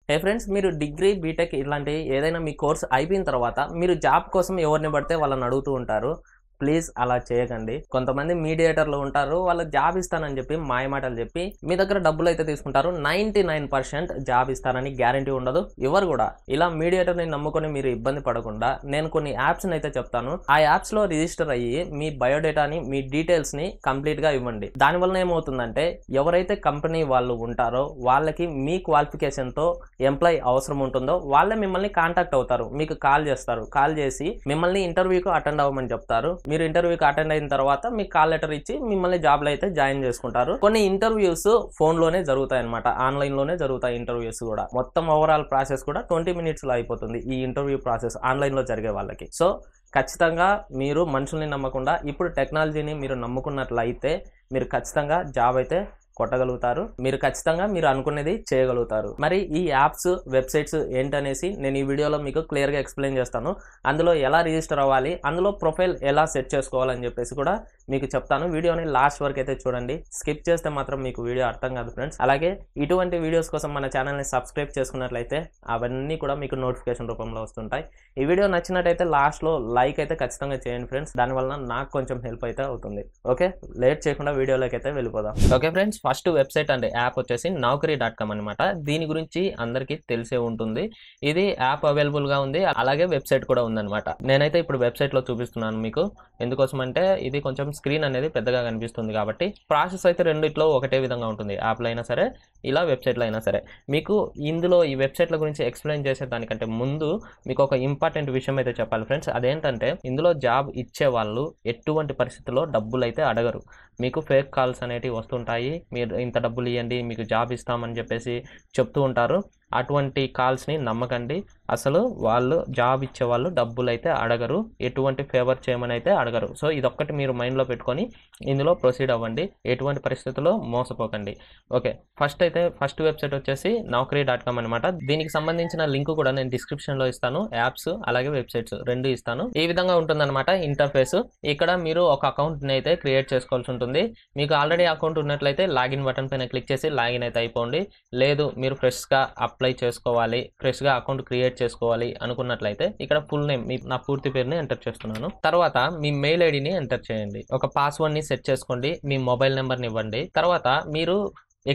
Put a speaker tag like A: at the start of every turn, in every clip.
A: హే friends, మీరు degree BTech ఇలాంటి ఏదైనా మీ కోర్స్ అయిపోయిన తర్వాత మీరు జాబ్ కోసం ఎవరిని పడితే వాళ్ళని అడుగుతూ ఉంటారు. ప్లీజ్ అలా చేయకండి. కొంతమంది మీడియేటర్లు ఉంటారు, వాళ్ళకి జాబ్ ఇస్తానని చెప్పి మాయమాటలు చెప్పి మీ దగ్గర డబ్బులు అయితే తీసుకుంటారు. 99% జాబ్ ఇస్తానని గ్యారంటీ ఉండదు, ఎవరు కూడా. ఇలా మీడియేటర్ని నమ్ముకొని మీరు ఇబ్బంది పడకుండా నేను కొన్ని యాప్స్ని అయితే చెప్తాను. ఆ యాప్స్లో రిజిస్టర్ అయ్యి మీ బయోడేటాని, మీ డీటెయిల్స్ని కంప్లీట్గా ఇవ్వండి. దానివల్ల ఏమవుతుందంటే ఎవరైతే కంపెనీ వాళ్ళు ఉంటారో వాళ్ళకి మీ క్వాలిఫికేషన్తో ఎంప్లాయ్ అవసరం ఉంటుందో వాళ్ళే మిమ్మల్ని కాంటాక్ట్ అవుతారు, మీకు కాల్ చేస్తారు. కాల్ చేసి మిమ్మల్ని ఇంటర్వ్యూకి అటెండ్ అవ్వమని చెప్తారు. మీరు ఇంటర్వ్యూకి అటెండ్ అయిన తర్వాత మీకు కాల్ లెటర్ ఇచ్చి మిమ్మల్ని జాబ్లో అయితే జాయిన్ చేసుకుంటారు. కొన్ని ఇంటర్వ్యూస్ ఫోన్లోనే జరుగుతాయి అనమాట, ఆన్లైన్లోనే జరుగుతాయి ఇంటర్వ్యూస్ కూడా. మొత్తం ఓవరాల్ ప్రాసెస్ కూడా 20 minutesలో అయిపోతుంది ఈ ఇంటర్వ్యూ ప్రాసెస్ ఆన్లైన్లో జరిగే వాళ్ళకి. సో ఖచ్చితంగా మీరు మనుషుల్ని నమ్మకుండా ఇప్పుడు టెక్నాలజీని మీరు నమ్ముకున్నట్లయితే మీరు ఖచ్చితంగా జాబ్ అయితే కొట్టగలుగుతారు. మీరు ఖచ్చితంగా మీరు అనుకునేది చేయగలుగుతారు. మరి ఈ యాప్స్, వెబ్సైట్స్ ఏంటనేసి నేను ఈ వీడియోలో మీకు క్లియర్గా ఎక్స్ప్లెయిన్ చేస్తాను. అందులో ఎలా రిజిస్టర్ అవ్వాలి, అందులో ప్రొఫైల్ ఎలా సెట్ చేసుకోవాలని చెప్పేసి కూడా మీకు చెప్తాను. వీడియోని లాస్ట్ వరకు అయితే చూడండి. స్కిప్ చేస్తే మాత్రం మీకు వీడియో అర్థం కాదు ఫ్రెండ్స్. అలాగే ఇటువంటి వీడియోస్ కోసం మన ఛానల్ని సబ్స్క్రైబ్ చేసుకున్నట్లయితే అవన్నీ కూడా మీకు నోటిఫికేషన్ రూపంలో వస్తుంటాయి. ఈ వీడియో నచ్చినట్టయితే లాస్ట్లో లైక్ అయితే ఖచ్చితంగా చేయండి ఫ్రెండ్స్. దానివల్ల నాకు కొంచెం హెల్ప్ అయితే అవుతుంది. ఓకే, లేట్ చేయకుండా వీడియోలోకి అయితే వెళ్ళిపోదాం. Okay friends, first website and app వచ్చేసి naukri.com అనమాట. దీని గురించి అందరికీ తెలిసే ఉంటుంది. ఇది యాప్ అవైలబుల్గా ఉంది, అలాగే వెబ్సైట్ కూడా ఉందన్నమాట. నేనైతే ఇప్పుడు వెబ్సైట్లో చూపిస్తున్నాను మీకు. ఎందుకోసం అంటే ఇది కొంచెం స్క్రీన్ అనేది పెద్దగా కనిపిస్తుంది కాబట్టి. ప్రాసెస్ అయితే రెండిట్లో ఒకటే విధంగా ఉంటుంది, యాప్లో అయినా సరే ఇలా వెబ్సైట్లో అయినా సరే. మీకు ఇందులో ఈ వెబ్సైట్ల గురించి ఎక్స్ప్లెయిన్ చేసేదానికంటే ముందు మీకు ఒక ఇంపార్టెంట్ విషయం అయితే చెప్పాలి ఫ్రెండ్స్. అదేంటంటే ఇందులో జాబ్ ఇచ్చే వాళ్ళు ఎటువంటి పరిస్థితుల్లో డబ్బులు అయితే అడగరు. మీకు ఫేక్ కాల్స్ అనేటివి వస్తుంటాయి, మీరు ఇంత డబ్బులు ఇవ్వండి మీకు జాబ్ ఇస్తామని చెప్పేసి చెప్తూ ఉంటారు. అటువంటి కాల్స్ని నమ్మకండి. అసలు వాళ్ళు జాబ్ ఇచ్చే వాళ్ళు డబ్బులు అయితే అడగరు, ఎటువంటి ఫేవర్ చేయమని అయితే అడగరు. సో ఇదొక్కటి మీరు మైండ్లో పెట్టుకొని ఇందులో ప్రొసీడ్ అవ్వండి, ఎటువంటి పరిస్థితుల్లో మోసపోకండి. ఓకే, ఫస్ట్ వెబ్సైట్ వచ్చేసి naukri.com అనమాట. దీనికి సంబంధించిన లింక్ కూడా నేను డిస్క్రిప్షన్లో ఇస్తాను. యాప్స్ అలాగే వెబ్సైట్స్ రెండు ఇస్తాను. ఈ విధంగా ఉంటుందన్నమాట ఇంటర్ఫేస్. ఇక్కడ మీరు ఒక అకౌంట్ని అయితే క్రియేట్ చేసుకోవాల్సి ఉంటుంది. మీకు ఆల్రెడీ అకౌంట్ ఉన్నట్లయితే లాగిన్ బటన్ పైన క్లిక్ చేసి లాగిన్ అయితే అయిపోండి. లేదు మీరు ఫ్రెష్గా అప్లై చేసుకోవాలి, ఫ్రెష్గా అకౌంట్ క్రియేట్ చేసుకోవాలి అనుకున్నట్లయితే ఇక్కడ ఫుల్ నేమ్, నా పూర్తి పేరుని ఎంటర్ చేస్తున్నాను. తర్వాత మీ మెయిల్ ఐడిని ఎంటర్ చేయండి. ఒక పాస్వర్డ్ని సెట్ చేసుకోండి, మీ మొబైల్ నెంబర్ని ఇవ్వండి. తర్వాత మీరు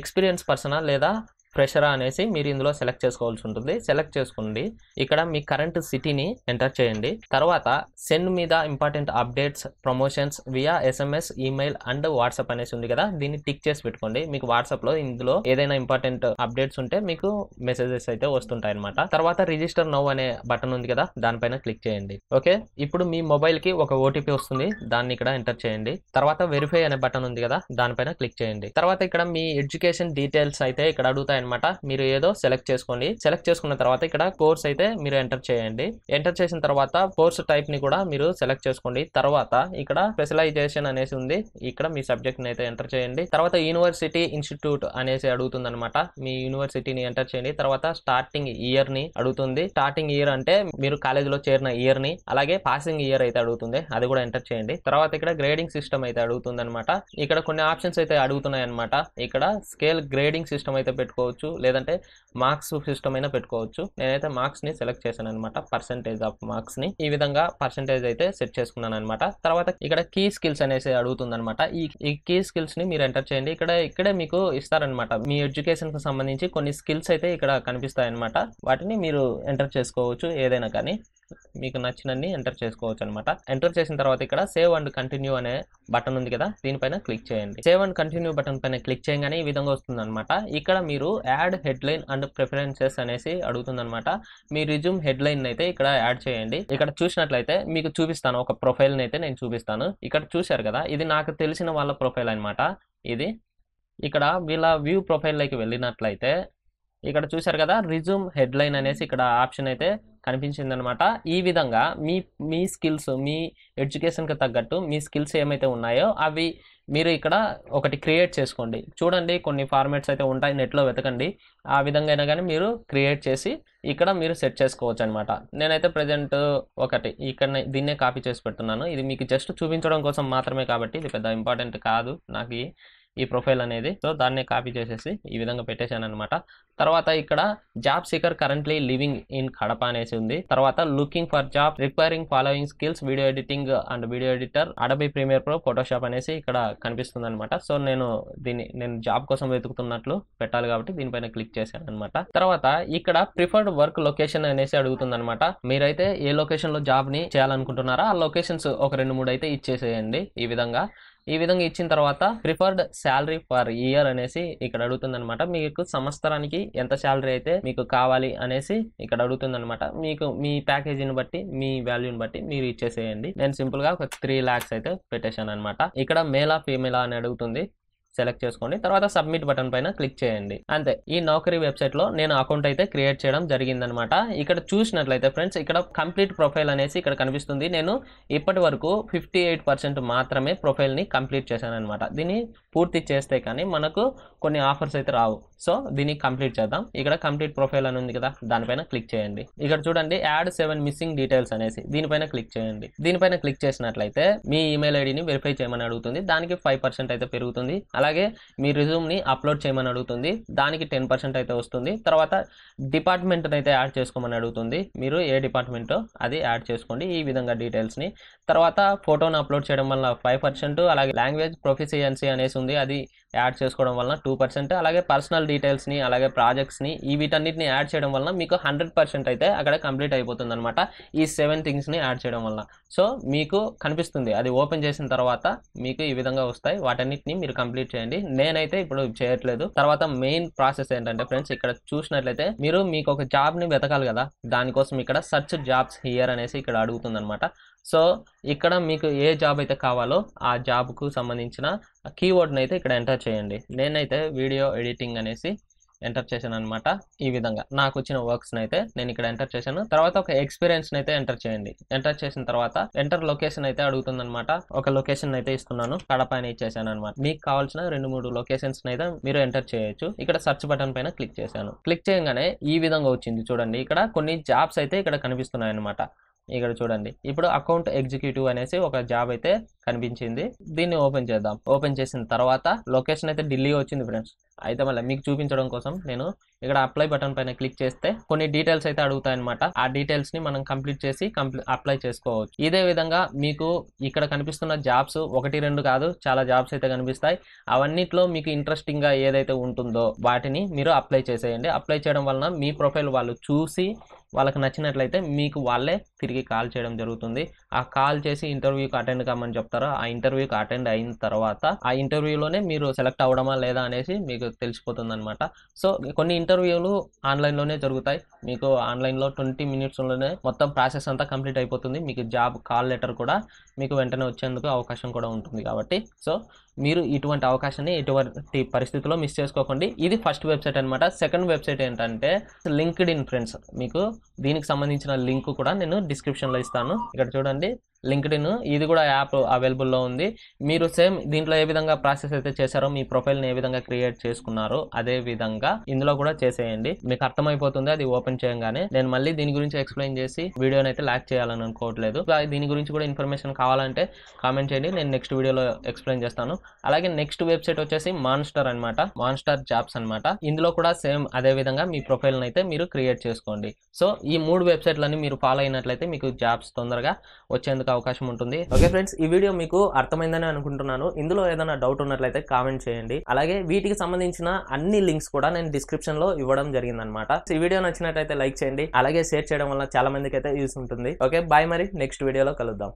A: ఎక్స్పీరియన్స్ పర్సనా లేదా ఫ్రెషరా అనేసి మీరు ఇందులో సెలెక్ట్ చేసుకోవాల్సి ఉంటుంది. సెలెక్ట్ చేసుకోండి. ఇక్కడ మీ కరెంట్ సిటీని ఎంటర్ చేయండి. తర్వాత సెండ్ మీద important updates, promotions via SMS, email and WhatsApp అనేసి ఉంది కదా, దీన్ని టిక్ చేసి పెట్టుకోండి. మీకు వాట్సాప్లో ఇందులో ఏదైనా ఇంపార్టెంట్ అప్డేట్స్ ఉంటే మీకు మెసేజెస్ అయితే వస్తుంటాయి అనమాట. తర్వాత రిజిస్టర్ నౌ అనే బటన్ ఉంది కదా, దానిపైన క్లిక్ చేయండి. ఓకే, ఇప్పుడు మీ మొబైల్కి ఒక OTP వస్తుంది, దాన్ని ఇక్కడ ఎంటర్ చేయండి. తర్వాత వెరిఫై అనే బటన్ ఉంది కదా, దానిపైన క్లిక్ చేయండి. తర్వాత ఇక్కడ మీ ఎడ్యుకేషన్ డీటెయిల్స్ అయితే ఇక్కడ అడుగుతాయి అనమాట. మీరు ఏదో సెలెక్ట్ చేసుకోండి. సెలెక్ట్ చేసుకున్న తర్వాత ఇక్కడ కోర్స్ అయితే మీరు ఎంటర్ చేయండి. ఎంటర్ చేసిన తర్వాత కోర్స్ టైప్ ని కూడా మీరు సెలెక్ట్ చేసుకోండి. తర్వాత ఇక్కడ స్పెషలైజేషన్ అనేసి ఉంది, ఇక్కడ మీ సబ్జెక్ట్ ని అయితే ఎంటర్ చేయండి. తర్వాత యూనివర్సిటీ, ఇన్స్టిట్యూట్ అనేసి అడుగుతుంది అనమాట. మీ యూనివర్సిటీని ఎంటర్ చేయండి. తర్వాత స్టార్టింగ్ ఇయర్ ని అడుగుతుంది. స్టార్టింగ్ ఇయర్ అంటే మీరు కాలేజీలో చేరిన ఇయర్ ని, అలాగే పాసింగ్ ఇయర్ అయితే అడుగుతుంది, అది కూడా ఎంటర్ చేయండి. తర్వాత ఇక్కడ గ్రేడింగ్ సిస్టమ్ అయితే అడుగుతుంది అనమాట. ఇక్కడ కొన్ని ఆప్షన్స్ అయితే అడుగుతున్నాయి అనమాట. ఇక్కడ స్కేల్ గ్రేడింగ్ సిస్టమ్ అయితే పెట్టుకోవచ్చు, లేదంటే మార్క్స్ సిస్టమ్ అయినా పెట్టుకోవచ్చు. నేనైతే మార్క్స్ ని సెలెక్ట్ చేశాను అనమాట, పర్సెంటేజ్ ఆఫ్ మార్క్స్ ని. ఈ విధంగా పర్సెంటేజ్ అయితే సెట్ చేసుకున్నాను అనమాట. తర్వాత ఇక్కడ కీ స్కిల్స్ అనేసి అడుగుతుంది అనమాట. ఈ కీ స్కిల్స్ ని మీరు ఎంటర్ చేయండి. ఇక్కడే మీకు ఇస్తారనమాట, మీ ఎడ్యుకేషన్ కు సంబంధించి కొన్ని స్కిల్స్ అయితే ఇక్కడ కనిపిస్తాయి అనమాట. వాటిని మీరు ఎంటర్ చేసుకోవచ్చు, ఏదైనా కానీ మీకు నచ్చినన్ని ఎంటర్ చేసుకోవచ్చు అనమాట. ఎంటర్ చేసిన తర్వాత ఇక్కడ సేవ్ అండ్ కంటిన్యూ అనే బటన్ ఉంది కదా, దీనిపైన క్లిక్ చేయండి. సేవ్ అండ్ కంటిన్యూ బటన్ పైన క్లిక్ చేయగానే ఈ విధంగా వస్తుంది అనమాట. ఇక్కడ మీరు యాడ్ హెడ్లైన్ అండ్ ప్రిఫరెన్సెస్ అనేసి అడుగుతుంది అనమాట. మీ రిజ్యూమ్ హెడ్లైన్ అయితే ఇక్కడ యాడ్ చేయండి. ఇక్కడ చూసినట్లయితే మీకు చూపిస్తాను, ఒక ప్రొఫైల్ అయితే నేను చూపిస్తాను. ఇక్కడ చూశారు కదా, ఇది నాకు తెలిసిన వాళ్ళ ప్రొఫైల్ అనమాట. ఇది ఇక్కడ వీళ్ళ వ్యూ ప్రొఫైల్లోకి వెళ్ళినట్లయితే ఇక్కడ చూశారు కదా, రిజ్యూమ్ హెడ్లైన్ అనేసి ఇక్కడ ఆప్షన్ అయితే కనిపించింది అనమాట. ఈ విధంగా మీ స్కిల్స్, మీ ఎడ్యుకేషన్కి తగ్గట్టు మీ స్కిల్స్ ఏమైతే ఉన్నాయో అవి మీరు ఇక్కడ ఒకటి క్రియేట్ చేసుకోండి. చూడండి, కొన్ని ఫార్మాట్స్ అయితే ఉంటాయి, నెట్లో వెతకండి. ఆ విధంగా అయినా కానీ మీరు క్రియేట్ చేసి ఇక్కడ మీరు సెట్ చేసుకోవచ్చు అనమాట. నేనైతే ప్రజెంట్ ఒకటి ఇక్కడ దీన్నే కాపీ చేసి పెడుతున్నాను. ఇది మీకు జస్ట్ చూపించడం కోసం మాత్రమే కాబట్టి ఇది పెద్ద ఇంపార్టెంట్ కాదు నాకు. ఈ ప్రొఫైల్ అనేది. సో దాన్ని కాపీ చేసేసి ఈ విధంగా పెట్టేశాను అనమాట. తర్వాత ఇక్కడ job seeker currently living in Kadapa అనేసి ఉంది. తర్వాత looking for job requiring following skills video editing and video editor Adobe Premiere Pro Photoshop అనేసి ఇక్కడ కనిపిస్తుంది అనమాట. సో నేను జాబ్ కోసం వెతుకుతున్నట్లు పెట్టాలి కాబట్టి దీనిపైన క్లిక్ చేశాను అనమాట. తర్వాత ఇక్కడ ప్రిఫర్డ్ వర్క్ లొకేషన్ అనేసి అడుగుతుంది అనమాట. మీరైతే ఏ లొకేషన్ లో జాబ్ ని చేయాలనుకుంటున్నారో ఆ లొకేషన్స్ ఒక 2-3 అయితే ఇచ్చేసేయండి. ఈ విధంగా ఇచ్చిన తర్వాత ప్రిఫర్డ్ శాలరీ ఫర్ ఇయర్ అనేసి ఇక్కడ అడుగుతుంది అనమాట. మీకు సంవత్సరానికి ఎంత శాలరీ అయితే మీకు కావాలి అనేసి ఇక్కడ అడుగుతుంది అనమాట. మీకు మీ ప్యాకేజీని బట్టి మీ వాల్యూని బట్టి మీరు ఇచ్చేసేయండి. నేను సింపుల్ గా ఒక 3 lakhs అయితే పెట్టేశాను అనమాట. ఇక్కడ మేలా ఫీమేలా అని అడుగుతుంది. సెలెక్ట్ చేసుకోండి. తర్వాత సబ్మిట్ బటన్ పైన క్లిక్ చేయండి. అంతే. ఈ నౌకరీ వెబ్సైట్ లో నేను అకౌంట్ అయితే క్రియేట్ చేయడం జరిగిందనమాట. ఇక్కడ చూసినట్లయితే ఫ్రెండ్స్ ఇక్కడ కంప్లీట్ ప్రొఫైల్ అనేసి ఇక్కడ కనిపిస్తుంది. నేను ఇప్పటి వరకు 58% మాత్రమే ప్రొఫైల్ ని కంప్లీట్ చేశాను అనమాట. దీన్ని పూర్తి చేస్తే కానీ మనకు కొన్ని ఆఫర్స్ అయితే రావు. సో దీన్ని కంప్లీట్ చేద్దాం. ఇక్కడ కంప్లీట్ ప్రొఫైల్ అని ఉంది కదా, దానిపైన క్లిక్ చేయండి. ఇక్కడ చూడండి యాడ్ 7 మిస్సింగ్ డీటెయిల్స్ అనేసి దీనిపైన క్లిక్ చేయండి. దీనిపైన క్లిక్ చేసినట్లయితే మీ ఈమెయిల్ ఐడిని వెరిఫై చేయమని అడుగుతుంది. దానికి 5% అయితే పెరుగుతుంది. అలాగే మీ రిజ్యూమ్ ని అప్లోడ్ చేయమని అడుగుతుంది. దానికి 10% అయితే వస్తుంది. తర్వాత డిపార్ట్మెంట్ అయితే యాడ్ చేసుకోమని అడుగుతుంది. మీరు ఏ డిపార్ట్మెంటో అది యాడ్ చేసుకోండి ఈ విధంగా డీటెయిల్స్ ని. తర్వాత ఫోటోను అప్లోడ్ చేయడం వల్ల 5%, అలాగే లాంగ్వేజ్ ప్రొఫిషియన్సీ అనేసి ఉంది అది యాడ్ చేసుకోవడం వలన 2%, అలాగే పర్సనల్ డీటెయిల్స్ ని అలాగే ప్రాజెక్ట్స్ ని వీటన్నిటిని యాడ్ చేయడం వలన మీకు 100% అయితే అక్కడ కంప్లీట్ అయిపోతుంది అనమాట. ఈ 7 థింగ్స్ ని యాడ్ చేయడం వల్ల. సో మీకు కనిపిస్తుంది అది ఓపెన్ చేసిన తర్వాత మీకు ఈ విధంగా వస్తాయి. వాటన్నిటిని మీరు కంప్లీట్ చేయండి. నేనైతే ఇప్పుడు చేయట్లేదు. తర్వాత మెయిన్ ప్రాసెస్ ఏంటంటే ఫ్రెండ్స్ ఇక్కడ చూసినట్లయితే మీరు మీకు ఒక జాబ్ ని వెతకాలి కదా, దానికోసం ఇక్కడ సర్చ్ జాబ్స్ హియర్ అనేసి ఇక్కడ అడుగుతుంది అనమాట. సో ఇక్కడ మీకు ఏ జాబ్ అయితే కావాలో ఆ జాబ్ కు సంబంధించిన కీవర్డ్ని అయితే ఇక్కడ ఎంటర్ చేయండి. నేనైతే వీడియో ఎడిటింగ్ అనేసి ఎంటర్ చేశాను అనమాట. ఈ విధంగా నాకు వచ్చిన వర్క్స్ అయితే నేను ఇక్కడ ఎంటర్ చేశాను. తర్వాత ఒక ఎక్స్పీరియన్స్ అయితే ఎంటర్ చేయండి. ఎంటర్ చేసిన తర్వాత ఎంటర్ లొకేషన్ అయితే అడుగుతుంది అనమాట. ఒక లొకేషన్ అయితే ఇస్తున్నాను, కడప అని ఇచ్చేసాను అనమాట. మీకు కావాల్సిన 2-3 లొకేషన్స్ అయితే మీరు ఎంటర్ చేయొచ్చు. ఇక్కడ సెర్చ్ బటన్ పైన క్లిక్ చేశాను. క్లిక్ చేయగానే ఈ విధంగా వచ్చింది చూడండి. ఇక్కడ కొన్ని జాబ్స్ అయితే ఇక్కడ కనిపిస్తున్నాయి అనమాట. ఇక్కడ చూడండి ఇప్పుడు అకౌంట్ ఎగ్జిక్యూటివ్ అనేసి ఒక జాబ్ అయితే కనిపించింది. దీన్ని ఓపెన్ చేద్దాం. ఓపెన్ చేసిన తర్వాత లొకేషన్ అయితే ఢిల్లీ వచ్చింది ఫ్రెండ్స్. అయితే మళ్ళీ మీకు చూపించడం కోసం నేను ఇక్కడ అప్లై బటన్ పైన క్లిక్ చేస్తే కొన్ని డీటెయిల్స్ అయితే అడుగుతాయి అనమాట. ఆ డీటెయిల్స్ ని మనం కంప్లీట్ చేసి అప్లై చేసుకోవచ్చు. ఇదే విధంగా మీకు ఇక్కడ కనిపిస్తున్న జాబ్స్ 1-2 కాదు, చాలా జాబ్స్ అయితే కనిపిస్తాయి. అవన్నిట్లో మీకు ఇంట్రెస్టింగ్ గా ఏదైతే ఉంటుందో వాటిని మీరు అప్లై చేసేయండి. అప్లై చేయడం వలన మీ ప్రొఫైల్ వాళ్ళు చూసి వాళ్ళకి నచ్చినట్లయితే మీకు వాళ్ళే తిరిగి కాల్ చేయడం జరుగుతుంది. ఆ కాల్ చేసి ఇంటర్వ్యూకి అటెండ్ కామని చెప్తారో ఆ ఇంటర్వ్యూకి అటెండ్ అయిన తర్వాత ఆ ఇంటర్వ్యూలోనే మీరు సెలెక్ట్ అవ్వడమా లేదా అనేసి మీకు తెలిసిపోతుంది అనమాట. సో కొన్ని ఇంటర్వ్యూలు ఆన్లైన్లోనే జరుగుతాయి. మీకు ఆన్లైన్లో 20 minutesలోనే మొత్తం ప్రాసెస్ అంతా కంప్లీట్ అయిపోతుంది. మీకు జాబ్ కాల్ లెటర్ కూడా మీకు వెంటనే వచ్చేందుకు అవకాశం కూడా ఉంటుంది కాబట్టి సో మీరు ఇటువంటి అవకాశాన్ని ఎటువంటి పరిస్థితుల్లో మిస్ చేసుకోకండి. ఇది ఫస్ట్ వెబ్సైట్ అనమాట. సెకండ్ వెబ్సైట్ ఏంటంటే లింక్డ్ఇన్ ఫ్రెండ్స్. మీకు దీనికి సంబంధించిన లింక్ కూడా నేను డిస్క్రిప్షన్లో ఇస్తాను. ఇక్కడ చూడండి లింక్డ్ఇన్, ఇది కూడా యాప్ అవైలబుల్లో ఉంది. మీరు సేమ్ దీంట్లో ఏ విధంగా ప్రాసెస్ అయితే చేశారో మీ ప్రొఫైల్ని ఏ విధంగా క్రియేట్ చేసుకున్నారో అదే విధంగా ఇందులో కూడా చేసేయండి. మీకు అర్థమైపోతుంది అది ఓపెన్ చేయగానే. నేను మళ్ళీ దీని గురించి ఎక్స్ప్లెయిన్ చేసి వీడియోని అయితే లాక్ చేయాలని అనుకోవట్లేదు. దీని గురించి కూడా ఇన్ఫర్మేషన్ కావాలంటే కామెంట్ చేయండి, నేను నెక్స్ట్ వీడియోలో ఎక్స్ప్లెయిన్ చేస్తాను. అలాగే నెక్స్ట్ వెబ్సైట్ వచ్చేసి మాన్స్టర్ అనమాట. మాన్స్టర్ జాబ్స్ అనమాట. ఇందులో కూడా సేమ్ అదే విధంగా మీ ప్రొఫైల్ని అయితే మీరు క్రియేట్ చేసుకోండి. సో ఈ 3 వెబ్సైట్లని మీరు ఫాలో అయినట్లయితే మీకు జాబ్స్ తొందరగా వచ్చేందుకు అవకాశం ఉంటుంది. ఓకే ఫ్రెండ్స్, ఈ వీడియో మీకు అర్థమైందని అనుకుంటున్నాను. ఇందులో ఏదైనా డౌట్ ఉన్నట్లయితే కామెంట్ చేయండి. అలాగే వీటికి సంబంధించిన అన్ని లింక్స్ కూడా నేను డిస్క్రిప్షన్ లో ఇవ్వడం జరిగిందనమాట. ఈ వీడియో నచ్చినట్లయితే లైక్ చేయండి. అలాగే షేర్ చేయడం వల్ల చాలా మందికి అయితే యూస్ ఉంటుంది. ఓకే బాయ్, మరి నెక్స్ట్ వీడియోలో కలుద్దాం.